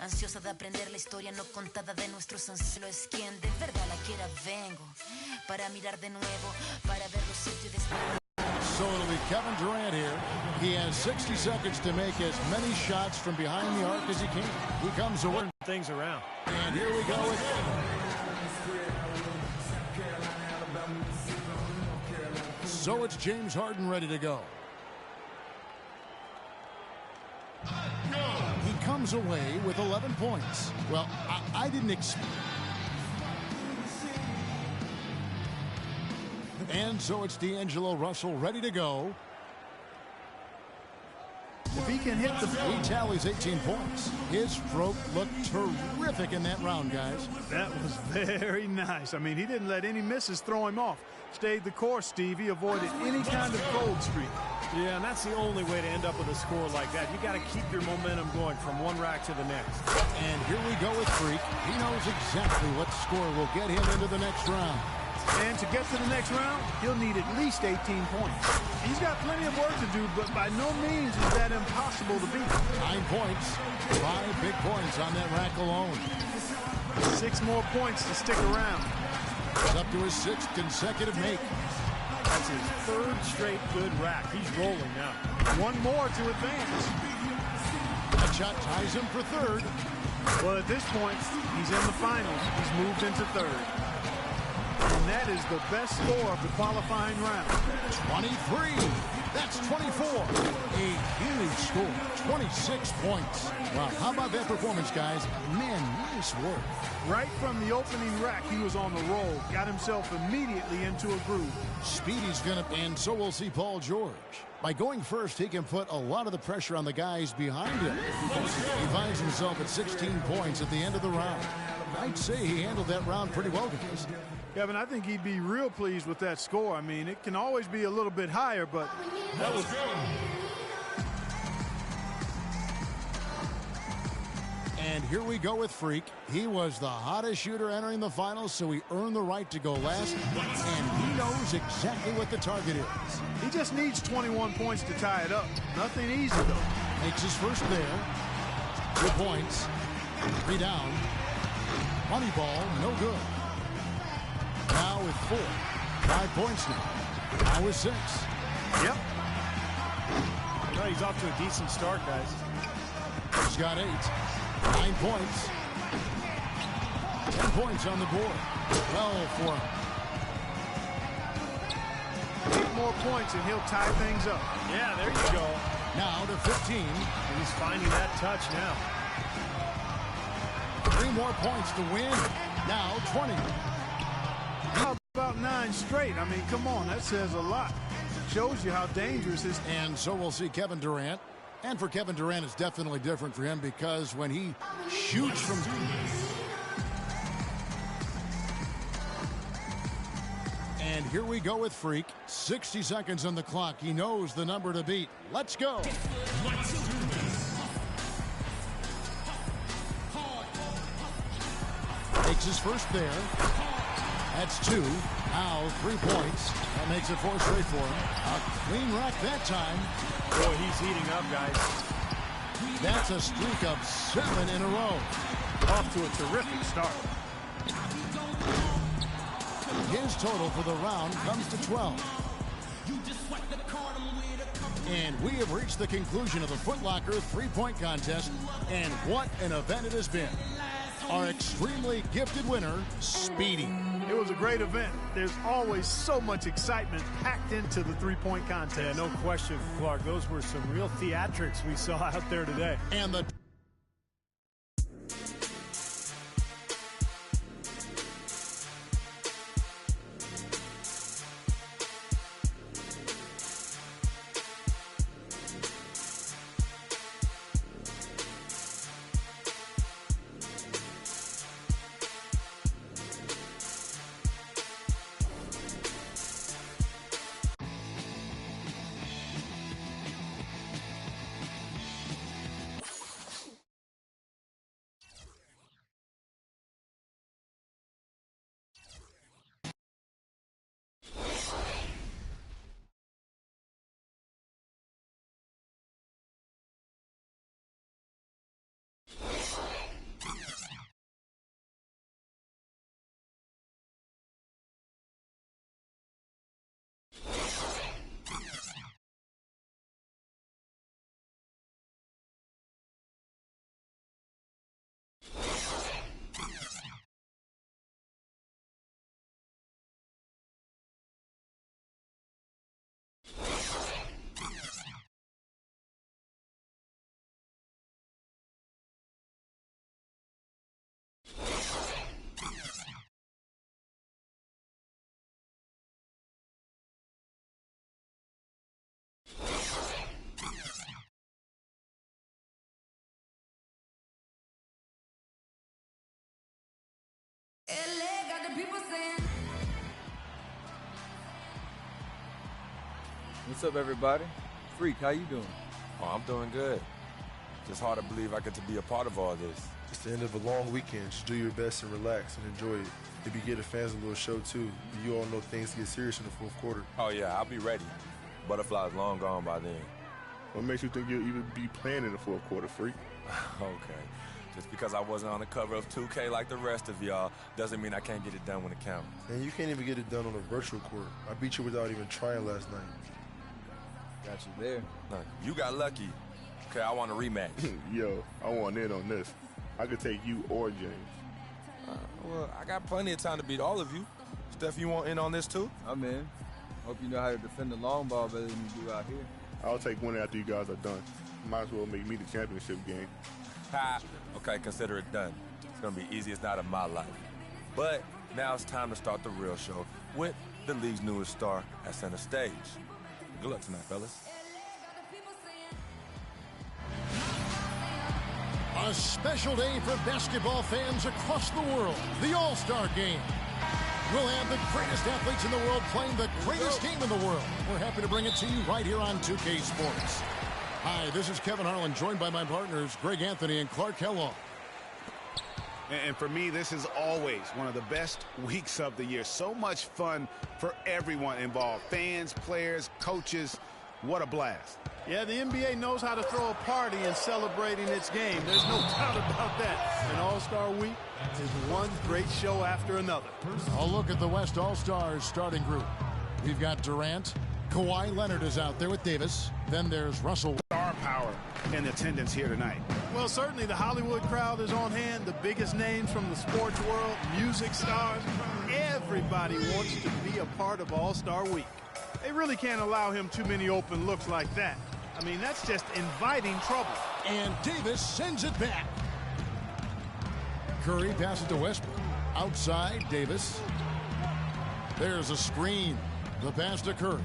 ansiosa de aprender la historia no contada de nuestros ancestros. Es quien de verdad la quiera vengo, para mirar de nuevo, para verlo sitio y después. So it'll be Kevin Durant here. He has 60 seconds to make as many shots from behind the arc as he can. He comes to work things around. And here we go with So it's James Harden ready to go. He comes away with 11 points. Well, I didn't expect. And so it's D'Angelo Russell ready to go. If he can hit the... He tallies 18 points. His stroke looked terrific in that round, guys. That was very nice. I mean, he didn't let any misses throw him off. Stayed the course, Steve. He avoided any kind of cold streak. Yeah, and that's the only way to end up with a score like that. You got to keep your momentum going from one rack to the next. And here we go with Freak. He knows exactly what score will get him into the next round. And to get to the next round, he'll need at least 18 points. He's got plenty of work to do, but by no means is that impossible to beat. 9 points. 5 big points on that rack alone. 6 more points to stick around. He's up to his 6th consecutive make. That's his 3rd straight good rack. He's rolling now. 1 more to advance. That shot ties him for 3rd. Well, at this point, he's in the finals. He's moved into 3rd. And that is the best score of the qualifying round. 23. That's 24. A huge score. 26 points. Wow, how about that performance, guys? Man, nice work. Right from the opening rack, he was on the roll. Got himself immediately into a groove. Speedy's gonna, and so we'll see Paul George. By going first, he can put a lot of the pressure on the guys behind him. He finds himself at 16 points at the end of the round. I'd say he handled that round pretty well, guys. Kevin, I think he'd be real pleased with that score. I mean, it can always be a little bit higher, but that was good. And here we go with Freak. He was the hottest shooter entering the finals, so he earned the right to go last, and he knows exactly what the target is. He just needs 21 points to tie it up. Nothing easy, though. Makes his first there. 2 points. 3 down. Money ball, no good. Now with 4. 5 points now. Now with 6. Yep. Well, he's off to a decent start, guys. He's got 8. 9 points. 10 points on the board. Well for him. 8 more points and he'll tie things up. Yeah, there you go. Now to 15. He's finding that touch now. 3 more points to win. Now 20. How about 9 straight? I mean, come on, that says a lot. Shows you how dangerous this. And so we'll see Kevin Durant. And for Kevin Durant, it's definitely different for him because when he shoots from... And here we go with Freak. 60 seconds on the clock. He knows the number to beat. Let's go. Takes his first there. That's 2. Now 3 points. That makes it 4 straight for him. A clean rack that time. Boy, he's heating up, guys. That's a streak of 7 in a row. Off to a terrific start. His total for the round comes to 12. And we have reached the conclusion of the Foot Locker 3-point contest. And what an event it has been. Our extremely gifted winner, Speedy. It was a great event. There's always so much excitement packed into the 3-point contest. Yeah, no question, Clark. Those were some real theatrics we saw out there today. And the What's up, everybody? Freak, how you doing? Oh, I'm doing good. Just hard to believe I get to be a part of all this. It's the end of a long weekend. Just do your best and relax and enjoy it. Maybe give the fans a little show, too. You all know things get serious in the fourth quarter. Oh, yeah, I'll be ready. Butterfly's long gone by then. What makes you think you'll even be playing in the fourth quarter, Freak? Okay. Just because I wasn't on the cover of 2K like the rest of y'all doesn't mean I can't get it done when it counts. And you can't even get it done on a virtual court. I beat you without even trying last night. Got you there. No, you got lucky. Okay, I want a rematch. Yo, I want in on this. I could take you or James. Well, I got plenty of time to beat all of you. Steph, you want in on this too? I'm in. Hope you know how to defend the long ball better than you do out here. I'll take one after you guys are done. Might as well make me the championship game. Ha! Okay, consider it done. It's gonna be easiest night of my life. But now it's time to start the real show with the league's newest star at center stage. Good luck tonight, fellas. A special day for basketball fans across the world. The All-Star Game. We'll have the greatest athletes in the world playing the greatest game in the world. We're happy to bring it to you right here on 2K Sports. Hi, this is Kevin Harlan, joined by my partners, Greg Anthony and Clark Kellogg. And for me, this is always one of the best weeks of the year. So much fun for everyone involved. Fans, players, coaches. What a blast. Yeah, the NBA knows how to throw a party in celebrating its game. There's no doubt about that. And All-Star Week is one great show after another. A look at the West All-Stars starting group. We've got Durant. Kawhi Leonard is out there with Davis. Then there's Russell. Star power in attendance here tonight. Well, certainly the Hollywood crowd is on hand. The biggest names from the sports world, music stars. Everybody wants to be a part of All-Star Week. They really can't allow him too many open looks like that. I mean, that's just inviting trouble. And Davis sends it back. Curry passes to Westbrook. Outside, Davis. There's a screen. The pass to Curry.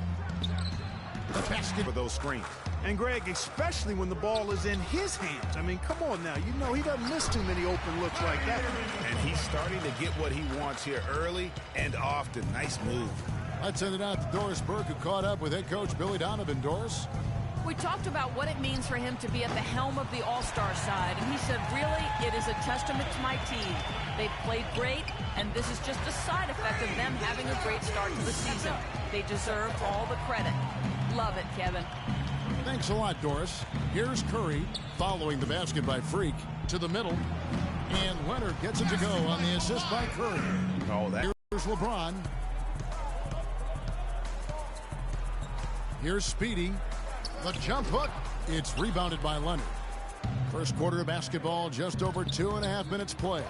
The basket for those screens. And Greg, especially when the ball is in his hands. I mean, come on now. You know he doesn't miss too many open looks like that. And he's starting to get what he wants here early and often. Nice move. Let's send it out to Doris Burke, who caught up with head coach Billy Donovan. Doris? We talked about what it means for him to be at the helm of the All-Star side, and he said, really, it is a testament to my team. They've played great, and this is just a side effect of them having a great start to the season. They deserve all the credit. Love it, Kevin. Thanks a lot, Doris. Here's Curry, following the basket by Freak, to the middle. And Leonard gets it to go on the assist by Curry. Oh, that. Here's LeBron. Here's Speedy. The jump hook. It's rebounded by Leonard. First quarter of basketball, just over 2.5 minutes play.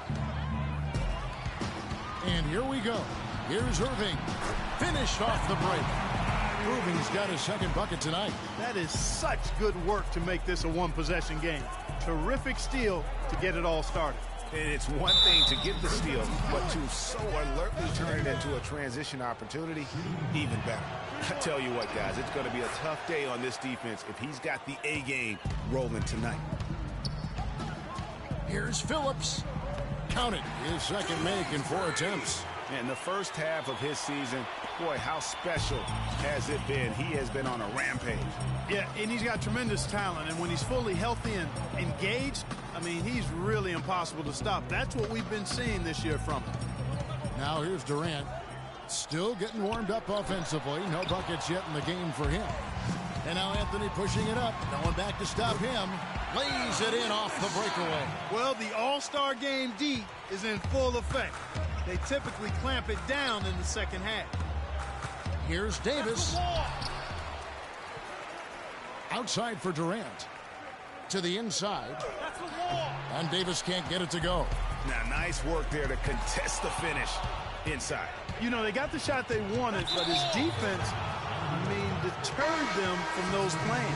And here we go. Here's Irving. Finished off the break. Irving's got his second bucket tonight. That is such good work to make this a one-possession game. Terrific steal to get it all started. And it's one thing to get the steal, but to so alertly turn it into a transition opportunity, even better. I tell you what, guys, it's going to be a tough day on this defense if he's got the A game rolling tonight. Here's Phillips. Count it. His second make in 4 attempts. And the first half of his season, boy, how special has it been? He has been on a rampage. Yeah, and he's got tremendous talent. And when he's fully healthy and engaged, I mean, he's really impossible to stop. That's what we've been seeing this year from him. Now here's Durant. Still getting warmed up offensively. No buckets yet in the game for him. And now Anthony pushing it up. No one back to stop him. Lays it in off the breakaway. Well, the All-Star Game D is in full effect. They typically clamp it down in the second half. Here's Davis. Outside for Durant. To the inside. And Davis can't get it to go. Now, nice work there to contest the finish inside. You know, they got the shot they wanted, but his defense, deterred them from those playing.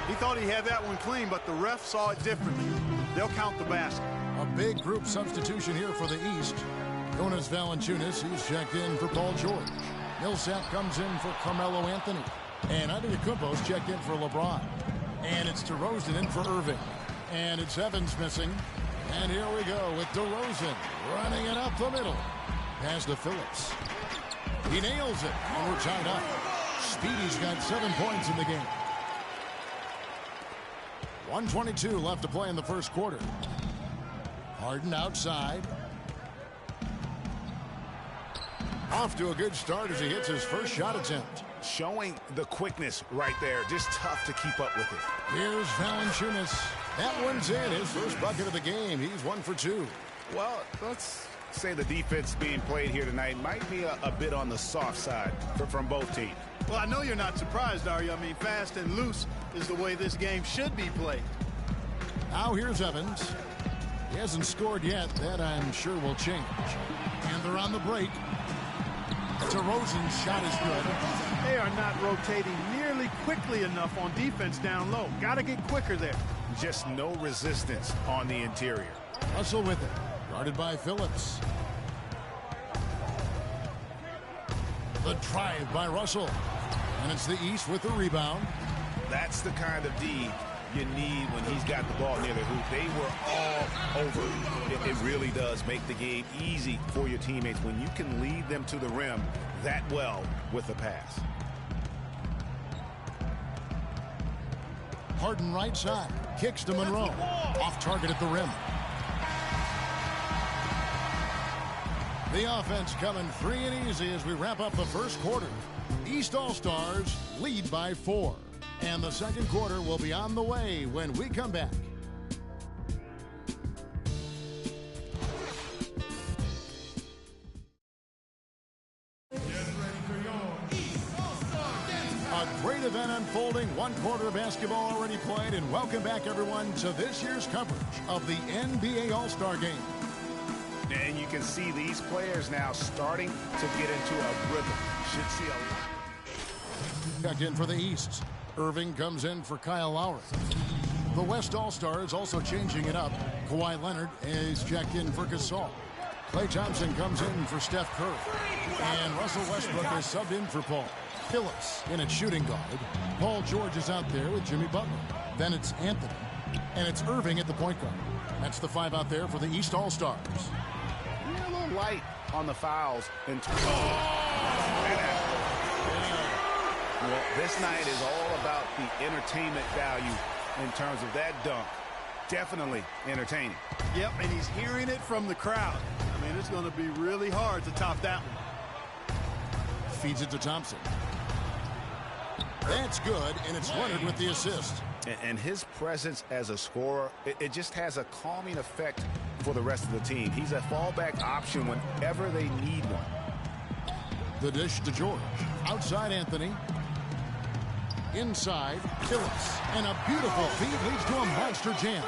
He thought he had that one clean, but the ref saw it differently. They'll count the basket. A big group substitution here for the East. Jonas Valanciunas, he's checked in for Paul George. Millsap comes in for Carmelo Anthony. And Antetokounmpo's checked in for LeBron. And it's DeRozan in for Irving. And it's Evans missing. And here we go with DeRozan running it up the middle. Pass to Phillips. He nails it, and we're tied up. Speedy's got 7 points in the game. 1:22 left to play in the first quarter. Harden outside. Off to a good start as he hits his first shot attempt. Showing the quickness right there. Just tough to keep up with it. Here's Valanciunas. That one's in. His first bucket of the game. He's 1 for 2. Well, let's say the defense being played here tonight might be a bit on the soft side from both teams. Well, I know you're not surprised, are you? I mean, fast and loose is the way this game should be played. Now here's Evans. He hasn't scored yet. That, I'm sure, will change. And they're on the break. DeRozan's shot is good. They are not rotating nearly quickly enough on defense down low. Got to get quicker there. Just no resistance on the interior. Russell with it. Guarded by Phillips. The drive by Russell. And it's the East with the rebound. That's the kind of D you need when he's got the ball near the hoop. They were all over. It really does make the game easy for your teammates when you can lead them to the rim that well with a pass. Harden right side. Kicks to Monroe. Off target at the rim. The offense coming free and easy as we wrap up the first quarter. East All-Stars lead by 4. And the second quarter will be on the way when we come back. A great event unfolding. One quarter of basketball already played. And welcome back, everyone, to this year's coverage of the NBA All-Star Game. And you can see these players now starting to get into a rhythm. Should see a lot. Check in for the East. Irving comes in for Kyle Lowry. The West All-Stars also changing it up. Kawhi Leonard is checked in for Gasol. Klay Thompson comes in for Steph Curry. And Russell Westbrook is subbed in for Paul. Phillips in at shooting guard. Paul George is out there with Jimmy Butler. Then it's Anthony. And it's Irving at the point guard. That's the 5 out there for the East All-Stars. Yeah, a little light on the fouls. Well, this night is all about the entertainment value in terms of that dunk. Definitely entertaining. Yep, and he's hearing it from the crowd. I mean, it's going to be really hard to top that one. Feeds it to Thompson. That's good, and it's Leonard with the assist. And his presence as a scorer, it just has a calming effect for the rest of the team. He's a fallback option whenever they need one. The dish to George. Outside Anthony. Inside Phillips. And a beautiful feed leads to a monster jam.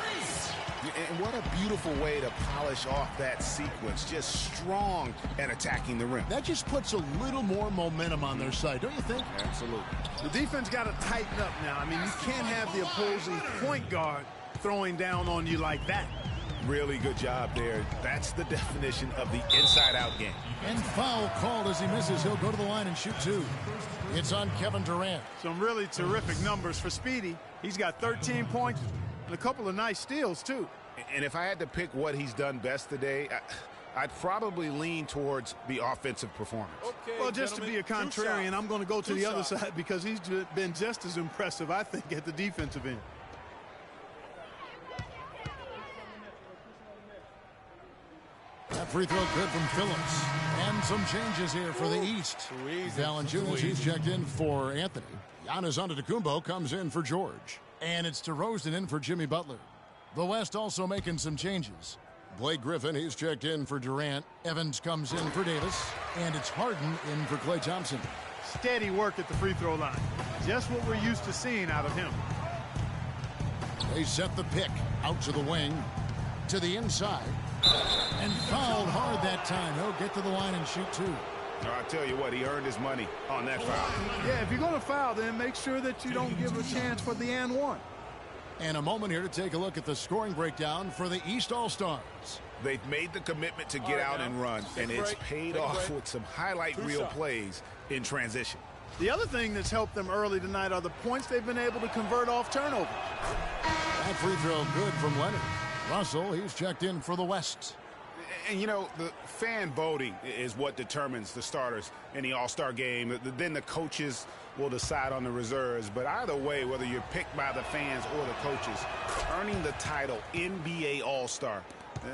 And what a beautiful way to polish off that sequence. Just strong and attacking the rim. That just puts a little more momentum on their side, don't you think? Absolutely. The defense got to tighten up now. I mean, you can't have the opposing point guard throwing down on you like that. Really good job there. That's the definition of the inside-out game. And foul called as he misses. He'll go to the line and shoot 2. It's on Kevin Durant. Some really terrific numbers for Speedy. He's got 13 points and a couple of nice steals, too. And if I had to pick what he's done best today, I'd probably lean towards the offensive performance. Okay, well, just to be a contrarian, I'm going to go to the other side because he's been just as impressive, I think, at the defensive end. That free throw good from Phillips. And some changes here for the East. Valanciunas, he's checked in for Anthony. Giannis Antetokounmpo comes in for George. And it's DeRozan in for Jimmy Butler. The West also making some changes. Blake Griffin, he's checked in for Durant. Evans comes in for Davis. And it's Harden in for Klay Thompson. Steady work at the free throw line. Just what we're used to seeing out of him. They set the pick out to the wing. To the inside. And fouled hard that time. He'll get to the line and shoot 2. I'll tell you what, he earned his money on that foul. Yeah, if you're going to foul, then make sure that you don't give a chance for the and one. And a moment here to take a look at the scoring breakdown for the East All-Stars. They've made the commitment to get out and run, and it's paid off with some highlight reel plays in transition. The other thing that's helped them early tonight are the points they've been able to convert off turnovers. That free throw good from Leonard. Russell, he's checked in for the West. And, you know, the fan voting is what determines the starters in the All-Star game. Then the coaches will decide on the reserves. But either way, whether you're picked by the fans or the coaches, earning the title NBA All-Star,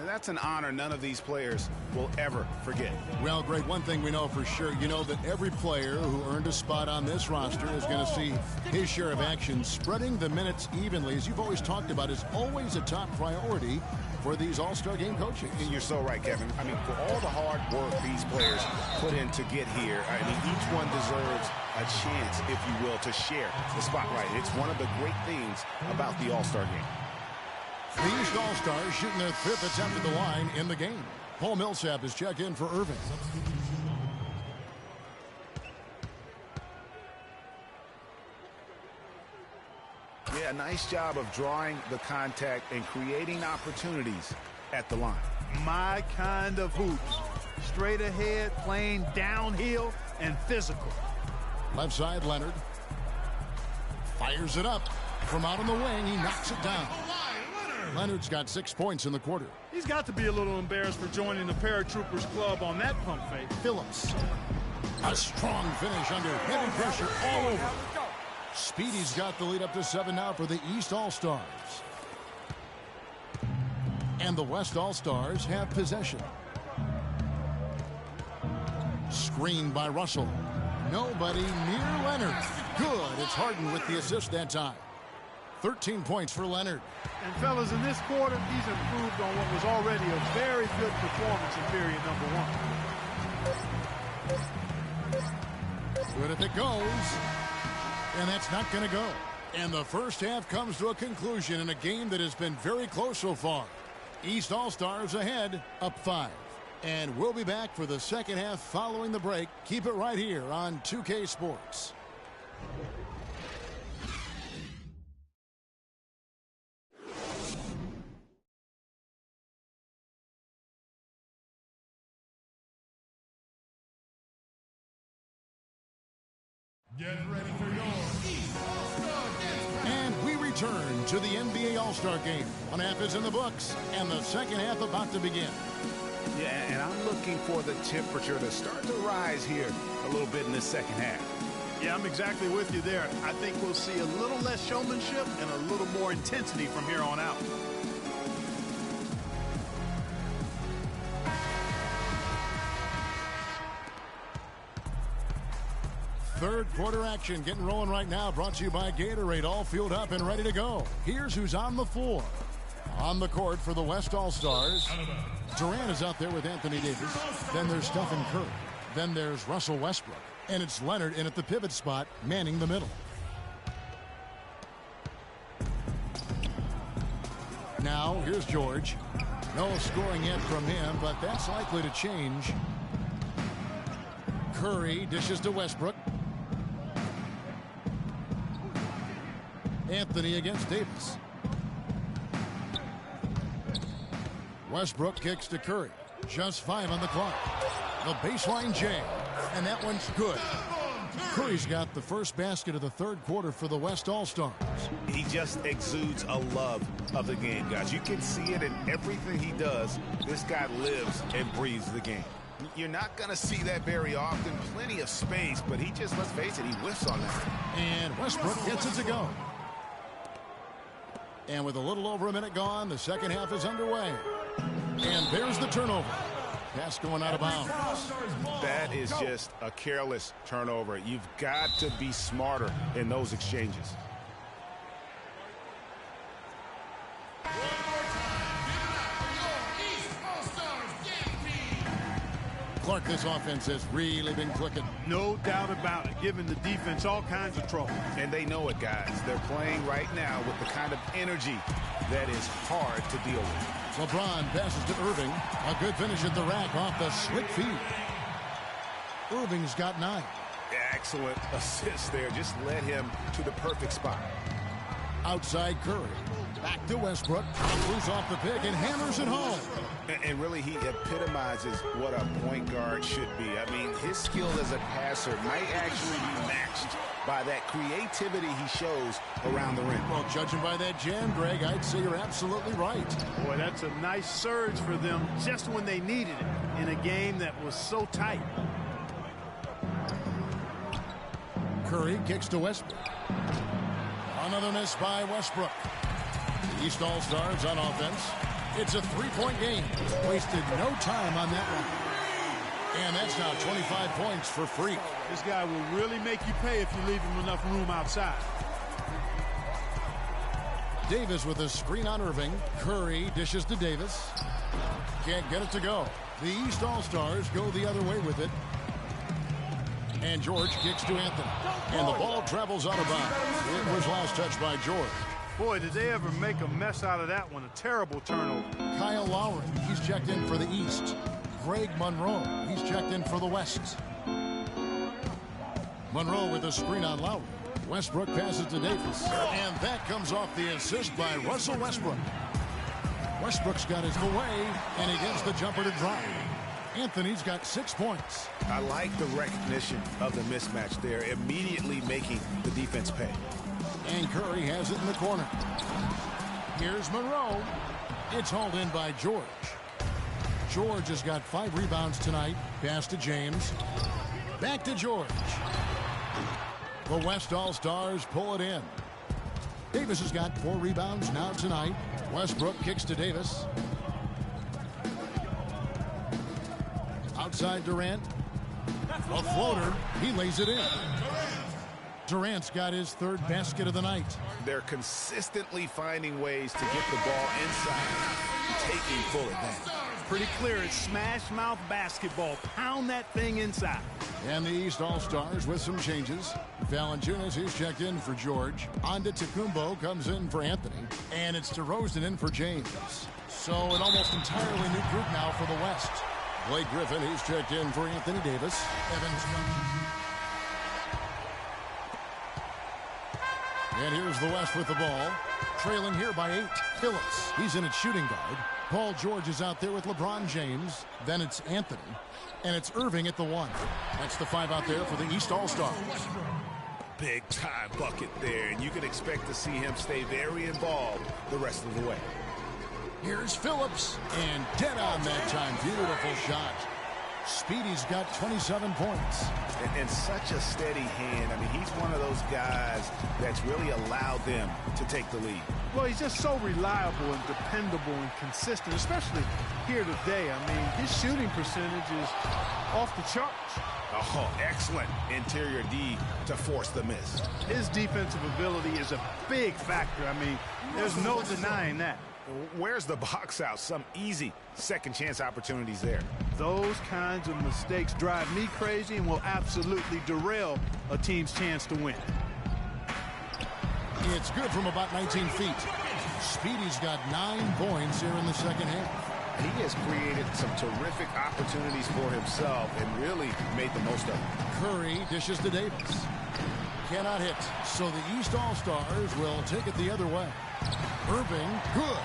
that's an honor none of these players will ever forget. Well, Greg, one thing we know for sure, you know that every player who earned a spot on this roster is going to see his share of action. Spreading the minutes evenly, as you've always talked about, is always a top priority for these All-Star game coaches. And you're so right, Kevin. I mean, for all the hard work these players put in to get here, I mean, each one deserves a chance, if you will, to share the spotlight. It's one of the great things about the All-Star game. The East All-Stars shooting their 5th attempt at the line in the game. Paul Millsap is checked in for Irving. Yeah, nice job of drawing the contact and creating opportunities at the line. My kind of hoops. Straight ahead, playing downhill, and physical. Left side, Leonard. Fires it up. From out on the wing, he knocks it down. Leonard's got 6 points in the quarter. He's got to be a little embarrassed for joining the Paratroopers Club on that pump fake. Phillips. A strong finish under heavy pressure all over. Speedy's got the lead up to 7 now for the East All-Stars. And the West All-Stars have possession. Screen by Russell. Nobody near Leonard. Good. It's Harden with the assist that time. 13 points for Leonard. And fellas, in this quarter, he's improved on what was already a very good performance in period number 1. Good if it goes. And that's not going to go. And the first half comes to a conclusion in a game that has been very close so far. East All-Stars ahead, up 5. And we'll be back for the second half following the break. Keep it right here on 2K Sports. Get ready for your East All-Star Dance. And we return to the NBA All-Star Game. One half is in the books, and the second half about to begin. Yeah, and I'm looking for the temperature to start to rise here a little bit in this second half. Yeah, I'm exactly with you there. I think we'll see a little less showmanship and a little more intensity from here on out. Third quarter action getting rolling right now, brought to you by Gatorade, all fueled up and ready to go. Here's who's on the floor. On the court for the West All-Stars, Durant is out there with Anthony Davis. Then there's Stephen Curry. Then there's Russell Westbrook. And it's Leonard in at the pivot spot, manning the middle. Now, here's George. No scoring yet from him, but that's likely to change. Curry dishes to Westbrook. Anthony against Davis. Westbrook kicks to Curry. Just 5 on the clock. The baseline jam. And that one's good. Curry's got the first basket of the third quarter for the West All-Stars. He just exudes a love of the game, guys. You can see it in everything he does. This guy lives and breathes the game. You're not going to see that very often. Plenty of space, but he just, let's face it, he whiffs on that. And Westbrook gets it to go. And with a little over a minute gone, the second half is underway. And there's the turnover. Pass going out of bounds. That is just a careless turnover. You've got to be smarter in those exchanges. Clark, this offense has really been clicking. No doubt about it, giving the defense all kinds of trouble. And they know it, guys. They're playing right now with the kind of energy that is hard to deal with. LeBron passes to Irving. A good finish at the rack off the slick feed. Irving's got 9. Excellent assist there. Just led him to the perfect spot. Outside Curry. Back to Westbrook. Loose off the pick and hammers it home. And really, he epitomizes what a point guard should be. I mean, his skill as a passer might actually be matched by that creativity he shows around the rim. Well, judging by that jam, Greg, I'd say you're absolutely right. Boy, that's a nice surge for them just when they needed it in a game that was so tight. Curry kicks to Westbrook. Another miss by Westbrook. The East All-Stars on offense. It's a three-point game. Wasted no time on that one. And that's now 25 points for Freak. This guy will really make you pay if you leave him enough room outside. Davis with a screen on Irving. Curry dishes to Davis. Can't get it to go. The East All-Stars go the other way with it. And George kicks to Anthony. And the ball travels out of bounds. It was last touched by George. Boy, did they ever make a mess out of that one. A terrible turnover. Kyle Lowry, he's checked in for the East. Greg Monroe, he's checked in for the West. Monroe with a screen on Lowry. Westbrook passes to Davis. And that comes off the assist by Russell Westbrook. Westbrook's got his way, and he gets the jumper to drop. Anthony's got 6 points. I like the recognition of the mismatch there, immediately making the defense pay. And Curry has it in the corner. Here's Monroe. It's hauled in by George. George has got 5 rebounds tonight. Pass to James. Back to George. The West All-Stars pull it in. Davis has got 4 rebounds now tonight. Westbrook kicks to Davis. Outside Durant. A floater. He lays it in. Durant's got his 3rd basket of the night. They're consistently finding ways to get the ball inside, taking full advantage. Pretty clear it's smash mouth basketball. Pound that thing inside. And the East All-Stars with some changes. Valanciunas, who's checked in for George. Antetokounmpo comes in for Anthony. And it's DeRozan in for James. So an almost entirely new group now for the West. Blake Griffin, who's checked in for Anthony Davis. Evans. And here's the West with the ball. Trailing here by 8. Phillips, he's in at shooting guard. Paul George is out there with LeBron James. Then it's Anthony. And it's Irving at the 1. That's the 5 out there for the East All-Stars. Big time bucket there, and you can expect to see him stay very involved the rest of the way. Here's Phillips. And dead on that time. Beautiful shot. Speedy's got 27 points. And such a steady hand. I mean, he's one of those guys that's really allowed them to take the lead. Well, he's just so reliable and dependable and consistent, especially here today. I mean, his shooting percentage is off the charts. Oh, excellent interior D to force the miss. His defensive ability is a big factor. I mean, there's no denying that. Where's the box out? Some easy second chance opportunities there. Those kinds of mistakes drive me crazy and will absolutely derail a team's chance to win. It's good from about 19 feet. Speedy's got 9 points here in the second half. He has created some terrific opportunities for himself and really made the most of it. Curry dishes to Davis. Cannot hit. So the East All-Stars will take it the other way. Irving, good.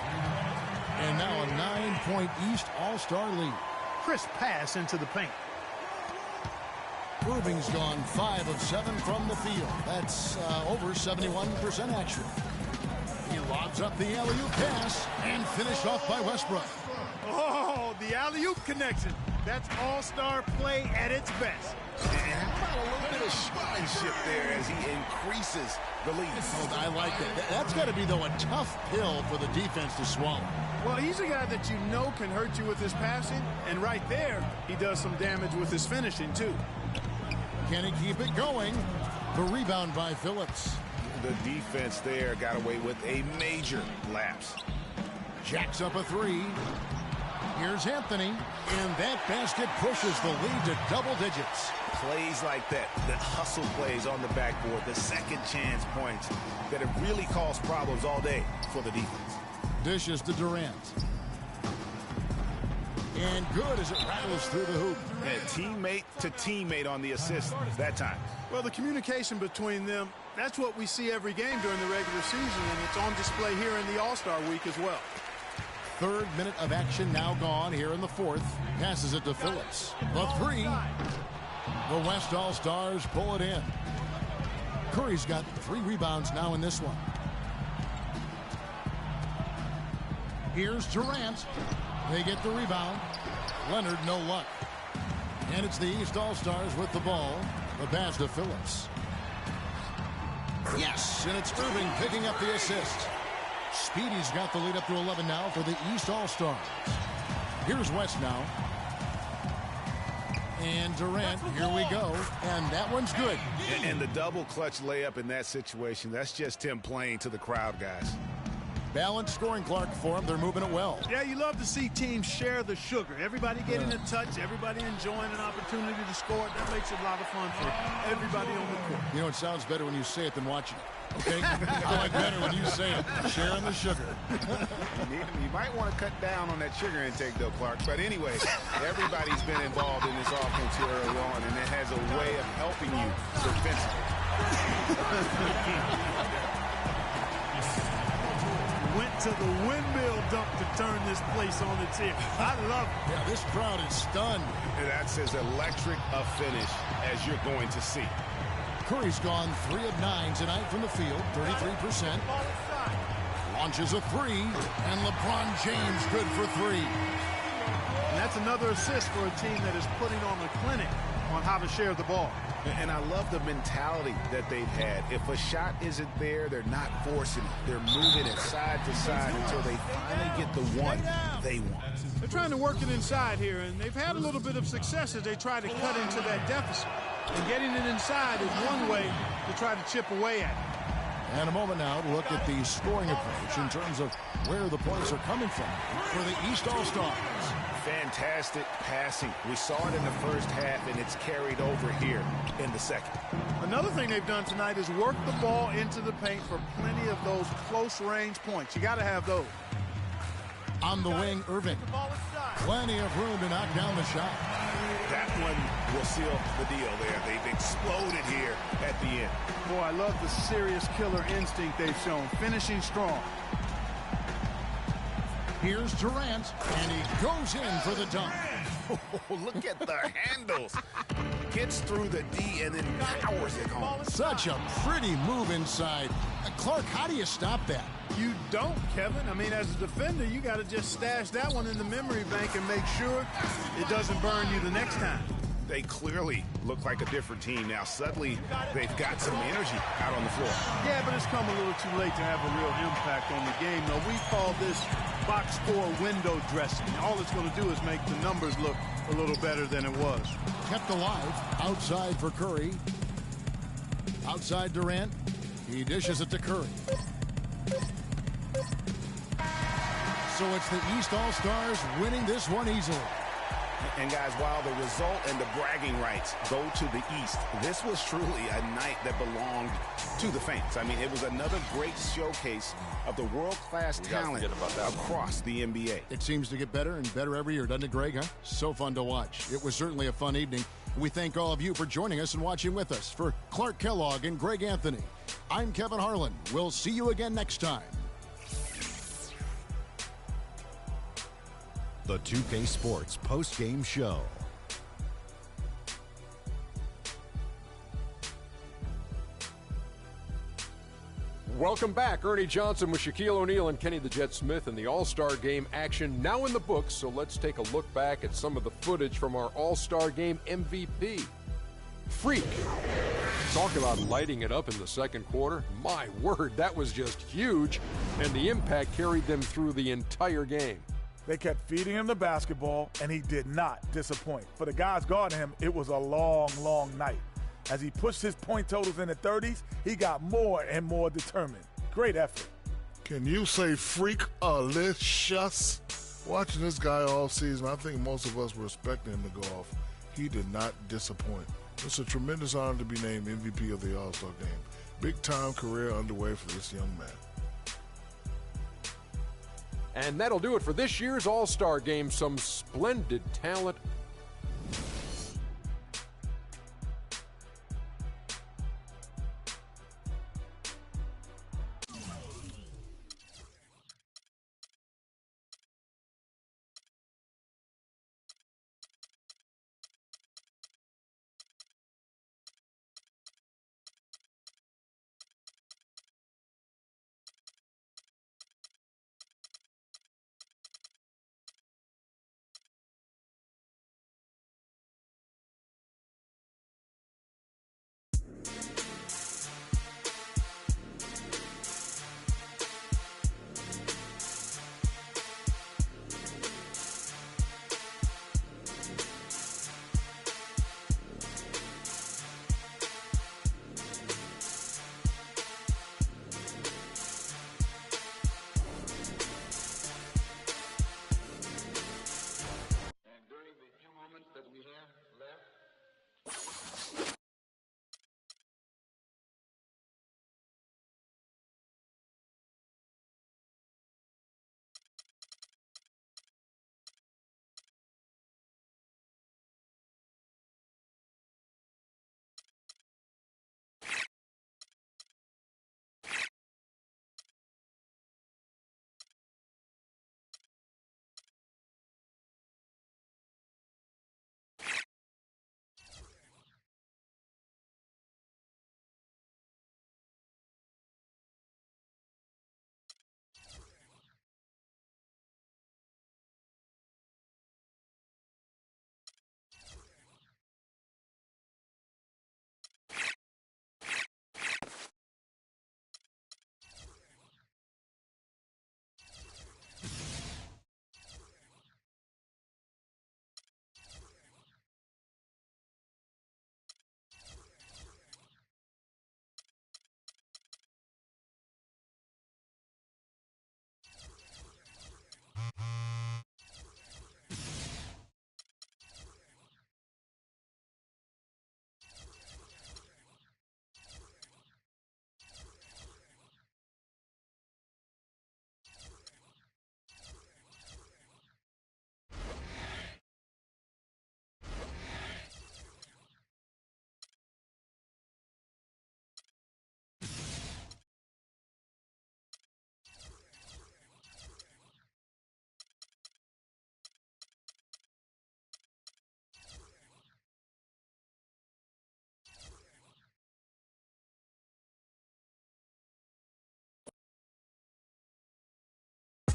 And now a 9-point East All-Star lead. Crisp pass into the paint. Irving's gone 5 of 7 from the field. That's over 71% actually. He lobs up the alley-oop pass and finished off by Westbrook. Oh, the alley-oop connection. That's all-star play at its best. And how about a little bit of showmanship there as he increases the lead? Oh, I like that. That's got to be, though, a tough pill for the defense to swallow. Well, he's a guy that you know can hurt you with his passing, and right there, he does some damage with his finishing, too. Can he keep it going? The rebound by Phillips. The defense there got away with a major lapse. Jacks up a 3. Here's Anthony, and that basket pushes the lead to double digits. Plays like that, the hustle plays on the backboard, the second chance points that have really caused problems all day for the defense. Dishes to Durant. And good as it rattles through the hoop. Yeah, teammate to teammate on the assist that time. Well, the communication between them, that's what we see every game during the regular season, and it's on display here in the All-Star week as well. Third minute of action now gone here in the fourth. Passes it to Phillips. The three. The West All-Stars pull it in. Curry's got 3 rebounds now in this one. Here's Durant. They get the rebound. Leonard, no luck. And it's the East All-Stars with the ball. The pass to Phillips. Yes, and it's Irving picking up the assist. Speedy's got the lead up to 11 now for the East All-Stars. Here's West now. And Durant, here we go. And that one's good. And the double clutch layup in that situation, that's just him playing to the crowd, guys. Balanced scoring, Clark, for them. They're moving it well. Yeah, you love to see teams share the sugar. Everybody getting a touch, everybody enjoying an opportunity to score. That makes it a lot of fun for everybody on the court. You know, it sounds better when you say it than watching it. Okay? I like better when you say it. Sharing the sugar. You might want to cut down on that sugar intake, though, Clark. But anyway, everybody's been involved in this offense here early on, and it has a way of helping you defensively. Went to the windmill dunk to turn this place on its ear. I love it. Yeah, this crowd is stunned. And that's as electric a finish as you're going to see. Curry's gone 3 of 9 tonight from the field, 33%. Launches a 3, and LeBron James good for 3. And that's another assist for a team that is putting on a clinic on how to share the ball. And I love the mentality that they've had. If a shot isn't there, they're not forcing it. They're moving it side to side until they finally get the one they want. They're trying to work it inside here, and they've had a little bit of success as they try to cut into that deficit. And getting it inside is one way to try to chip away at it. And a moment now to look at the scoring approach in terms of where the points are coming from for the East All-Stars. Fantastic passing. We saw it in the first half, and it's carried over here in the second. Another thing they've done tonight is work the ball into the paint for plenty of those close-range points. You got to have those. On the wing, Irving. Plenty of room to knock down the shot. That one will seal the deal there. They've exploded here at the end. Boy, I love the serious killer instinct they've shown. Finishing strong. Here's Durant, and he goes in for the dunk. Oh, look at the handles. Gets through the D and then powers it home. Such a pretty move inside. Clark, how do you stop that? You don't, Kevin. I mean, as a defender, you got to just stash that one in the memory bank and make sure it doesn't burn you the next time. They clearly look like a different team now. Suddenly, they've got some energy out on the floor. Yeah, but it's come a little too late to have a real impact on the game. Now, we call this box score window dressing. All it's going to do is make the numbers look a little better than it was. Kept alive. Outside for Curry. Outside Durant. He dishes it to Curry. So it's the East All-Stars winning this one easily. And guys, while the result and the bragging rights go to the East, this was truly a night that belonged to the fans. I mean, it was another great showcase of the world-class talent across the NBA. It seems to get better and better every year, doesn't it, Greg? Huh? So fun to watch. It was certainly a fun evening. We thank all of you for joining us and watching with us. For Clark Kellogg and Greg Anthony, I'm Kevin Harlan. We'll see you again next time. The 2K Sports post-game show. Welcome back. Ernie Johnson with Shaquille O'Neal and Kenny the Jet Smith in the All-Star Game action now in the books. So let's take a look back at some of the footage from our All-Star Game MVP. Freak. Talk about lighting it up in the second quarter. My word, that was just huge. And the impact carried them through the entire game. They kept feeding him the basketball, and he did not disappoint. For the guys guarding him, it was a long, long night. As he pushed his point totals in the 30s, he got more and more determined. Great effort. Can you say freak-alicious? Watching this guy all season, I think most of us were expecting him to go off. He did not disappoint. It's a tremendous honor to be named MVP of the All-Star Game. Big-time career underway for this young man. And that'll do it for this year's All-Star Game. Some splendid talent.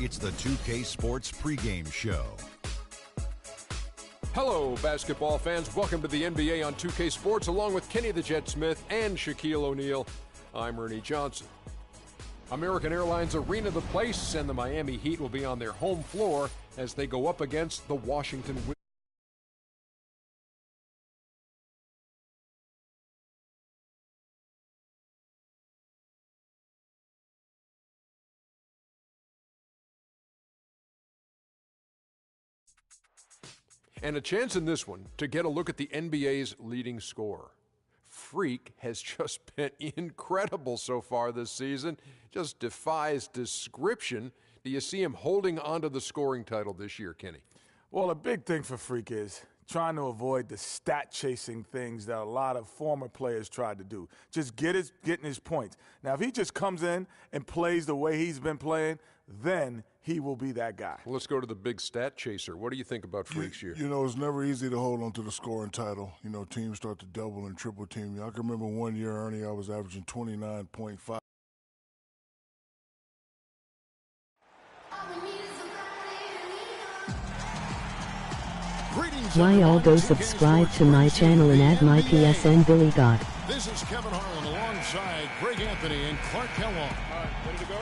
It's the 2K Sports pregame show. Hello, basketball fans. Welcome to the NBA on 2K Sports, along with Kenny the Jet Smith and Shaquille O'Neal. I'm Ernie Johnson. American Airlines Arena, the place, and the Miami Heat will be on their home floor as they go up against the Washington Wizards. And a chance in this one to get a look at the NBA's leading scorer. Freak has just been incredible so far this season. Just defies description. Do you see him holding on to the scoring title this year, Kenny? Well, a big thing for Freak is trying to avoid the stat-chasing things that a lot of former players tried to do. Just getting his points. Now, if he just comes in and plays the way he's been playing, then he will be that guy. Well, let's go to the big stat chaser. What do you think about Freak's year? You know, it's never easy to hold on to the scoring title. You know, teams start to double and triple team you. I can remember one year, Ernie, I was averaging 29.5. Why all go subscribe to my channel and add my PSN Billy God. This is Kevin Harlan alongside Greg Anthony and Clark Kellogg. All right, ready to go?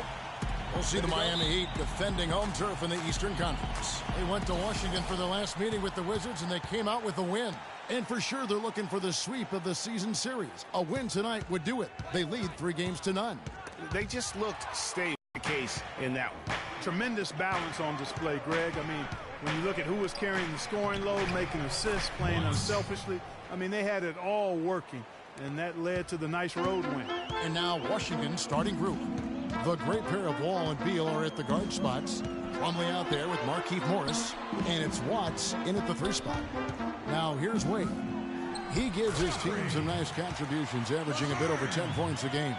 We'll see the Miami Heat defending home turf in the Eastern Conference. They went to Washington for their last meeting with the Wizards, and they came out with a win. And for sure, they're looking for the sweep of the season series. A win tonight would do it. They lead 3-0. They just looked stable case in that one. Tremendous balance on display, Greg. I mean, when you look at who was carrying the scoring load, making assists, playing unselfishly, I mean, they had it all working, and that led to the nice road win. And now Washington's starting group. The great pair of Wall and Beal are at the guard spots. Plumlee out there with Markieff Morris, and it's Watts in at the 3 spot. Now here's Wade. He gives his team some nice contributions, averaging a bit over 10 points a game.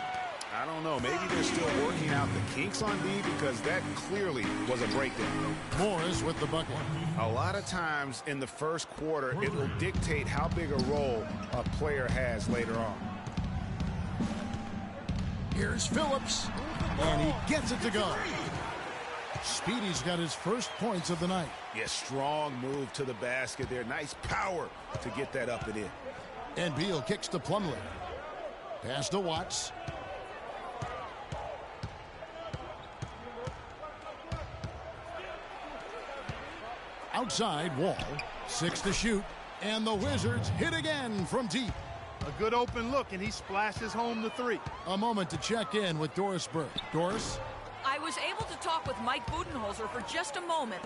I don't know. Maybe they're still working out the kinks on B, because that clearly was a breakdown. Morris with the bucket. A lot of times in the first quarter, it will dictate how big a role a player has later on. Here's Phillips, and he gets it to go. Speedy's got his first points of the night. Yeah, strong move to the basket there. Nice power to get that up and in. And Beal kicks to Plumlee. Pass to Watts. Outside, Wall. 6 to shoot. And the Wizards hit again from deep. A good open look, and he splashes home the 3. A moment to check in with Doris Burke. Doris? I was able to talk with Mike Budenholzer for just a moment.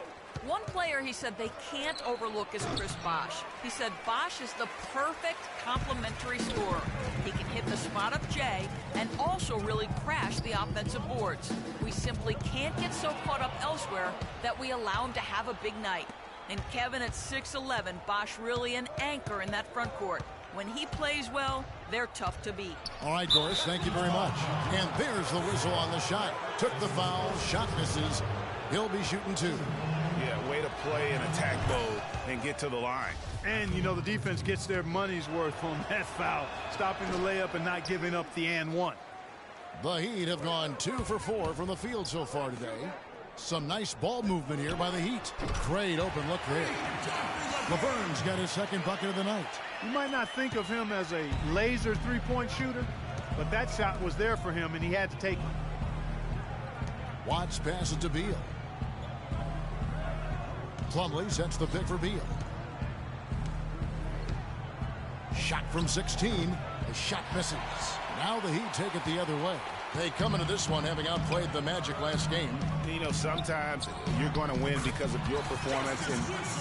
One player he said they can't overlook is Chris Bosh. He said Bosh is the perfect complementary scorer. He can hit the spot-up J and also really crash the offensive boards. We simply can't get so caught up elsewhere that we allow him to have a big night. And Kevin at 6'11", Bosh really an anchor in that front court. When he plays well, they're tough to beat. All right, Doris, thank you very much. And there's the whistle on the shot. Took the foul, shot misses. He'll be shooting 2. Yeah, way to play in attack mode and get to the line. And, you know, the defense gets their money's worth on that foul, stopping the layup and not giving up the and 1. The Heat have gone 2 for 4 from the field so far today. Some nice ball movement here by the Heat. Great open look there. Laverne's got his second bucket of the night. You might not think of him as a laser three-point shooter, but that shot was there for him, and he had to take it. Watts passes to Beal. Plumlee sets the pick for Beal. Shot from 16. The shot misses. Now the Heat take it the other way. They come into this one having outplayed the Magic last game. You know, sometimes you're going to win because of your performance,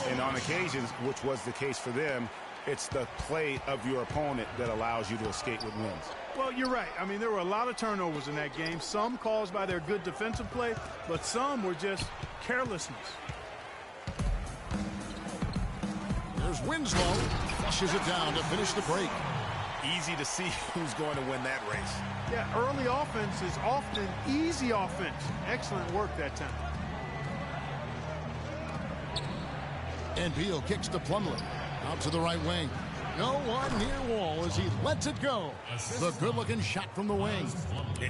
and on occasions, which was the case for them, it's the play of your opponent that allows you to escape with wins. Well, you're right. I mean, there were a lot of turnovers in that game, some caused by their good defensive play, but some were just carelessness. There's Winslow. Flushes it down to finish the break. Easy to see who's going to win that race. Yeah, early offense is often easy offense. Excellent work that time. And Beal kicks to Plumlee. Out to the right wing. No one near Wall as he lets it go. The good-looking shot from the wing.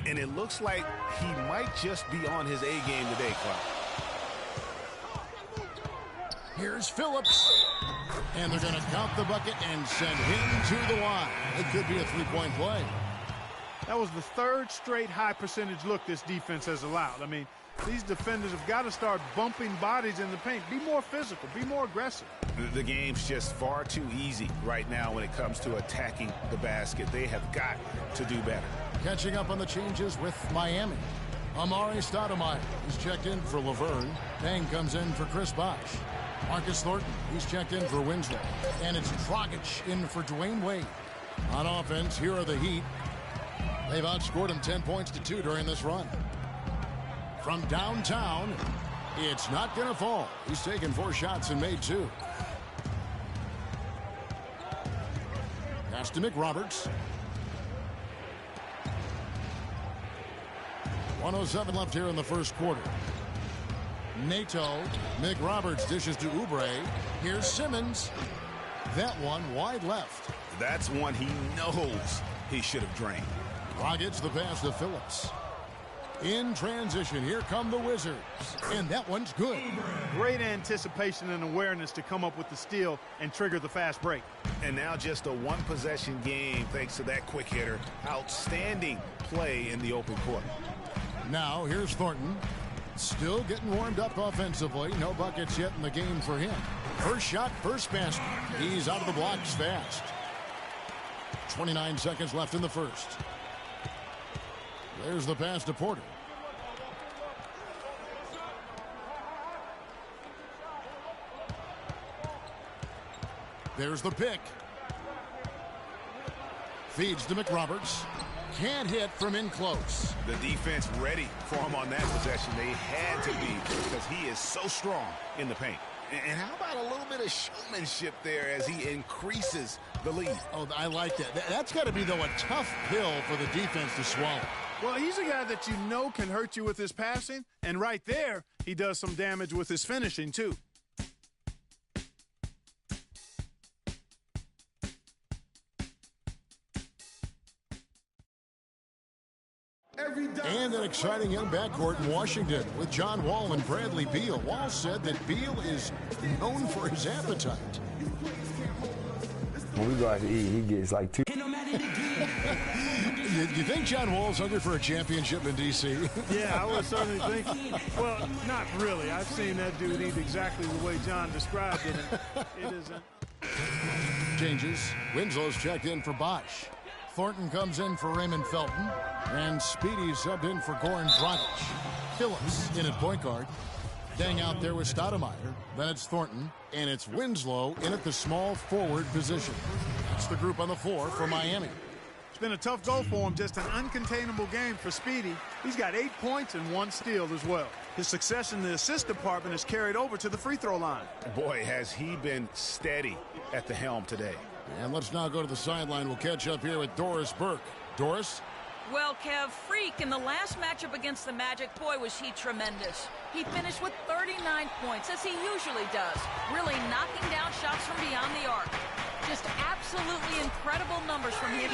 And it looks like he might just be on his A game today, Clark. Here's Phillips. And they're going to count the bucket and send him to the line. It could be a three-point play. That was the 3rd straight high percentage look this defense has allowed. I mean, these defenders have got to start bumping bodies in the paint. Be more physical. Be more aggressive. The game's just far too easy right now when it comes to attacking the basket. They have got to do better. Catching up on the changes with Miami. Amari Stoudemire, he's checked in for Laverne. Pang comes in for Chris Bosh. Marcus Thornton, he's checked in for Winslow. And it's Dragic in for Dwayne Wade. On offense, here are the Heat. They've outscored him 10 points to 2 during this run. From downtown, it's not going to fall. He's taken 4 shots and made 2. Pass to McRoberts. 1:07 left here in the first quarter. Nato. McRoberts dishes to Oubre. Here's Simmons. That one wide left. That's one he knows he should have drained. Dragic the pass to Phillips. In transition, here come the Wizards. And that one's good. Great anticipation and awareness to come up with the steal and trigger the fast break. And now just a one-possession game thanks to that quick hitter. Outstanding play in the open court. Now here's Thornton. Still getting warmed up offensively. No buckets yet in the game for him. First shot, first basket. He's out of the blocks fast. 29 seconds left in the first. There's the pass to Porter. There's the pick. Feeds to McRoberts. can't hit from in close. The defense ready for him on that possession. They had to be because he is so strong in the paint. And how about a little bit of showmanship there as he increases the lead? Oh, I like that. That's got to be, though, a tough pill for the defense to swallow. Well, he's a guy that you know can hurt you with his passing, and right there, he does some damage with his finishing, too. And an exciting young backcourt in Washington with John Wall and Bradley Beal. Wall said that Beal is known for his appetite. When we go out to eat, he gets like 2. You think John Wall's hungry for a championship in D.C.? Yeah, I would certainly think. Well, not really. I've seen that dude eat exactly the way John described it. And it isn't. Changes. Winslow's checked in for Bosch. Thornton comes in for Raymond Felton. And Speedy subbed in for Goran Dragic. Phillips in at point guard. Staying out there with Stoudemire. Then it's Thornton. And it's Winslow in at the small forward position. That's the group on the floor for Miami. It's been a tough go for him. Just an uncontainable game for Speedy. He's got 8 points and 1 steal as well. His success in the assist department is carried over to the free throw line. Boy, has he been steady at the helm today. And let's now go to the sideline. We'll catch up here with Doris Burke. Doris? Well, Kev, Freak, in the last matchup against the Magic, boy, was he tremendous. He finished with 39 points, as he usually does, really knocking down shots from beyond the arc. Just absolutely incredible numbers from him.